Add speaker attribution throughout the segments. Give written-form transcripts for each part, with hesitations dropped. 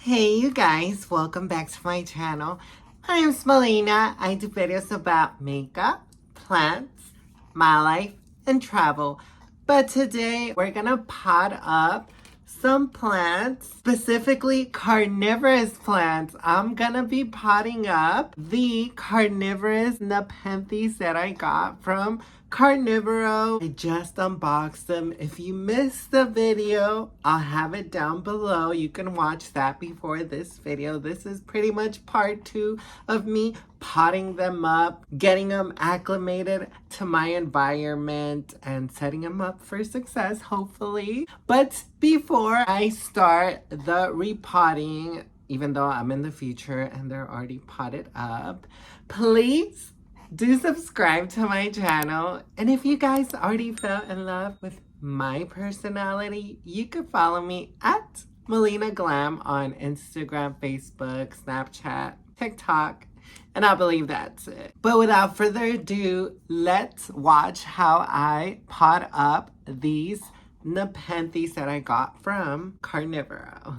Speaker 1: Hey you guys, welcome back to my channel. My name's Melina. I do videos about makeup, plants, my life, and travel. But today we're gonna pot up some plants, specifically carnivorous plants. I'm gonna be potting up the carnivorous Nepenthes that I got from Carnivero. I just unboxed them. If you missed the video, I'll have it down below. You can watch that before this video. This is pretty much part 2 of me potting them up, getting them acclimated to my environment, and setting them up for success, hopefully. But before I start the repotting, even though I'm in the future and they're already potted up, please do subscribe to my channel. And if you guys already fell in love with my personality, you can follow me at Melina Glam on Instagram, Facebook, Snapchat, TikTok, and I believe that's it. But without further ado, let's watch how I pot up these Nepenthes that I got from Carnivero.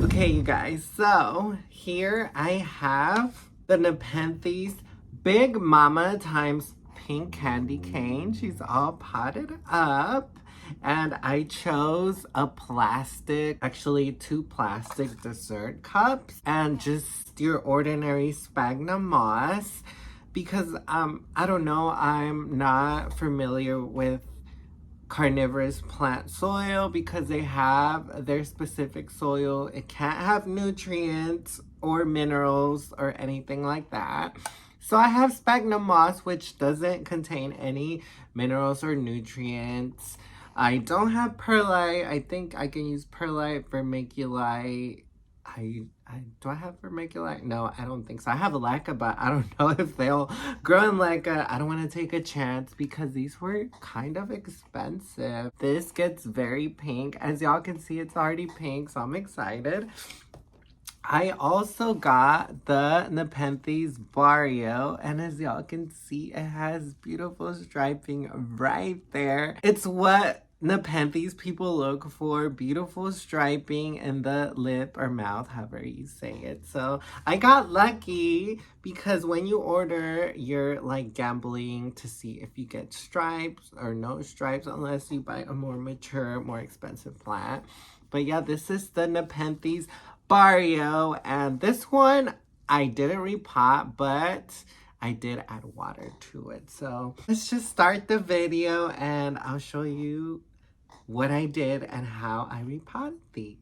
Speaker 1: Okay, you guys, so here I have the Nepenthes Big Mama times Pink Candy Cane. She's all potted up. And I chose a plastic, actually 2 plastic dessert cups and just your ordinary sphagnum moss because I don't know, I'm not familiar with carnivorous plant soil because they have their specific soil. It can't have nutrients or minerals or anything like that. So I have sphagnum moss, which doesn't contain any minerals or nutrients. I don't have perlite. I think I can use perlite, vermiculite. Do I have vermiculite? No, I don't think so. I have leca, but I don't know if they'll grow in leca. I don't want to take a chance because these were kind of expensive. This gets very pink. As y'all can see, it's already pink, so I'm excited. I also got the Nepenthes Bareo, and as y'all can see, it has beautiful striping right there. It's what Nepenthes people look for, beautiful striping in the lip or mouth, however you say it. So I got lucky because when you order, you're like gambling to see if you get stripes or no stripes unless you buy a more mature, more expensive plant. But yeah, this is the Nepenthes Bareo, and this one I didn't repot, but I did add water to it. So let's just start the video and I'll show you what I did and how I repotted these.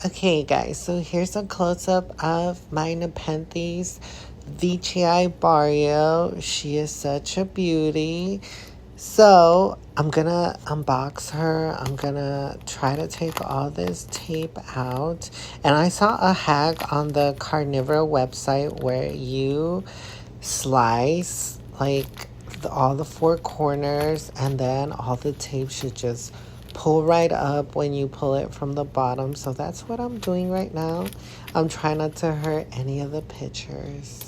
Speaker 1: Okay guys, so here's a close-up of my Nepenthes VEITCHII Bareo. She is such a beauty. So I'm gonna unbox her. I'm gonna try to take all this tape out. And I saw a hack on the Carnivero website where you slice like all the 4 corners and then all the tape should just pull right up when you pull it from the bottom. So that's what I'm doing right now. I'm trying not to hurt any of the pictures.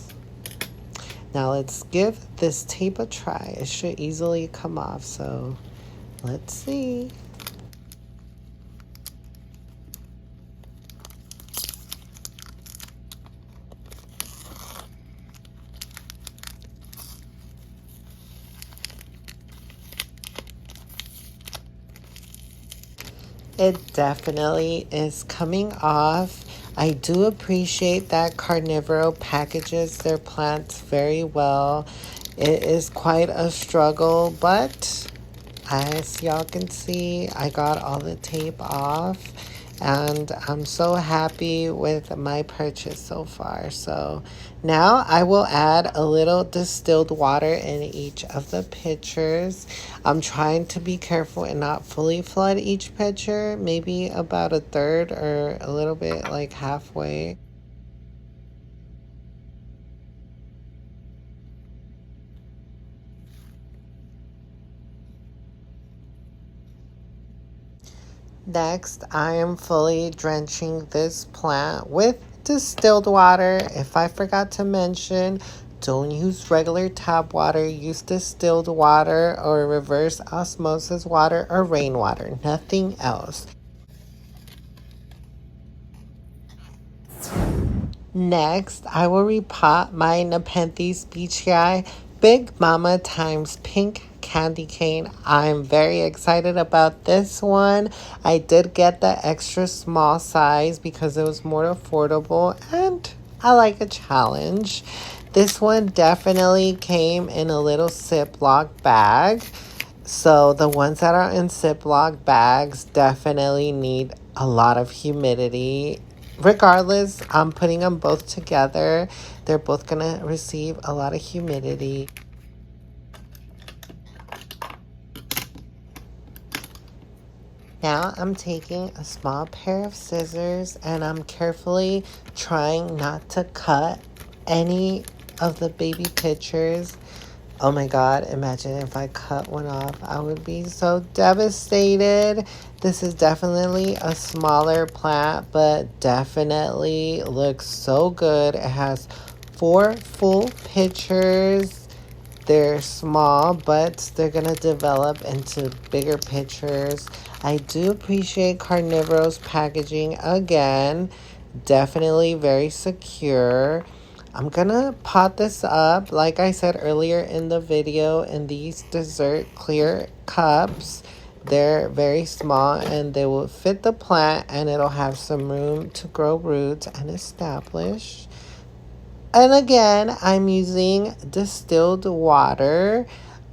Speaker 1: Now let's give this tape a try. It should easily come off, so let's see. It definitely is coming off. I do appreciate that Carnivero packages their plants very well. It is quite a struggle, but as y'all can see, I got all the tape off and I'm so happy with my purchase so far. So now I will add a little distilled water in each of the pitchers. I'm trying to be careful and not fully flood each pitcher, maybe about a third or a little bit like halfway. Next, I am fully drenching this plant with distilled water. If I forgot to mention, don't use regular tap water. Use distilled water or reverse osmosis water or rainwater. Nothing else. Next, I will repot my Nepenthes VEITCHII Big Mama times Pink Candy Cane. I'm very excited about this one. I did get the extra small size because it was more affordable and I like a challenge. This one definitely came in a little Ziploc bag. So the ones that are in Ziploc bags definitely need a lot of humidity. Regardless, I'm putting them both together. They're both going to receive a lot of humidity. Now I'm taking a small pair of scissors and I'm carefully trying not to cut any of the baby pictures. Oh my God, imagine if I cut one off. I would be so devastated. This is definitely a smaller plant, but definitely looks so good. It has 4 full pictures. They're small, but they're going to develop into bigger pictures. I do appreciate Carnivero's packaging again. Definitely very secure. I'm gonna pot this up, like I said earlier in the video, in these dessert clear cups. They're very small and they will fit the plant and it'll have some room to grow roots and establish. And again, I'm using distilled water.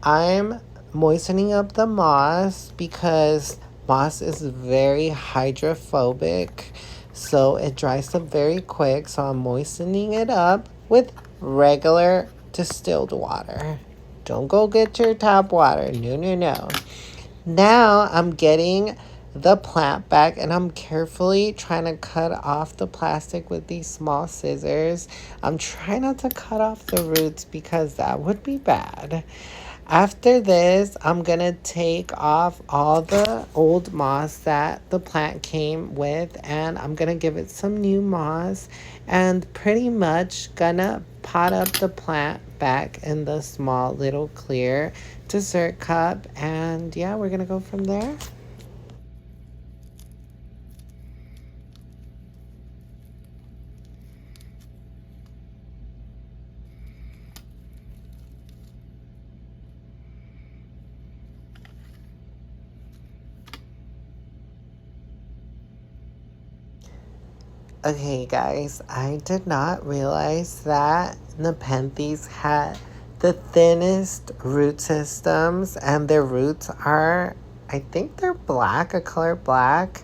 Speaker 1: I'm moistening up the moss because moss is very hydrophobic. So it dries up very quick. So I'm moistening it up with regular distilled water. Don't go get your tap water. No, no, no. Now I'm getting the plant back and I'm carefully trying to cut off the plastic with these small scissors. I'm trying not to cut off the roots because that would be bad. After this, I'm gonna take off all the old moss that the plant came with and I'm gonna give it some new moss and pretty much gonna pot up the plant back in the small little clear dessert cup. And yeah, we're gonna go from there. Okay, guys, I did not realize that Nepenthes had the thinnest root systems, and their roots are, I think they're black, a color black.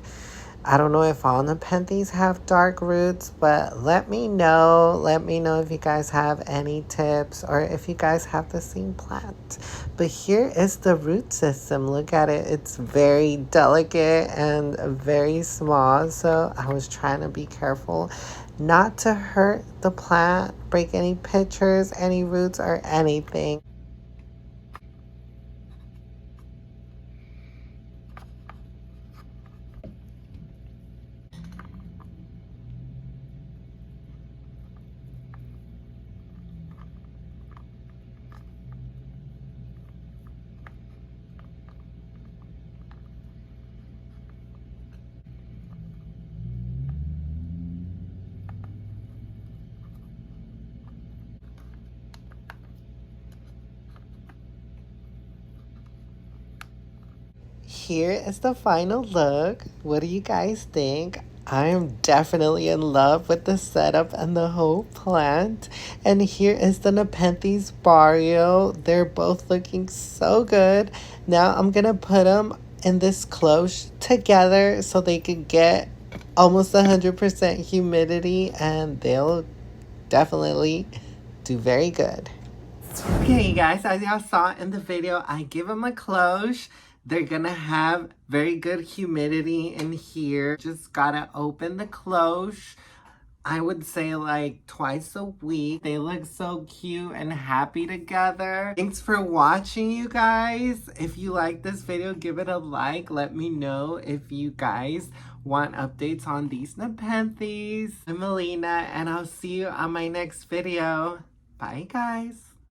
Speaker 1: I don't know if all Nepenthes have dark roots, but let me know. Let me know if you guys have any tips or if you guys have the same plant. But here is the root system. Look at it. It's very delicate and very small. So I was trying to be careful not to hurt the plant, break any pictures, any roots, or anything. Here is the final look. What do you guys think? I am definitely in love with the setup and the whole plant. And here is the Nepenthes Bareo. They're both looking so good. Now I'm going to put them in this cloche together so they can get almost 100% humidity and they'll definitely do very good. Okay, guys, as y'all saw in the video, I give them a cloche. They're gonna have very good humidity in here. Just gotta open the cloche, I would say like twice a week. They look so cute and happy together. Thanks for watching, you guys. If you like this video, give it a like. Let me know if you guys want updates on these Nepenthes. I'm Melina, and I'll see you on my next video. Bye, guys.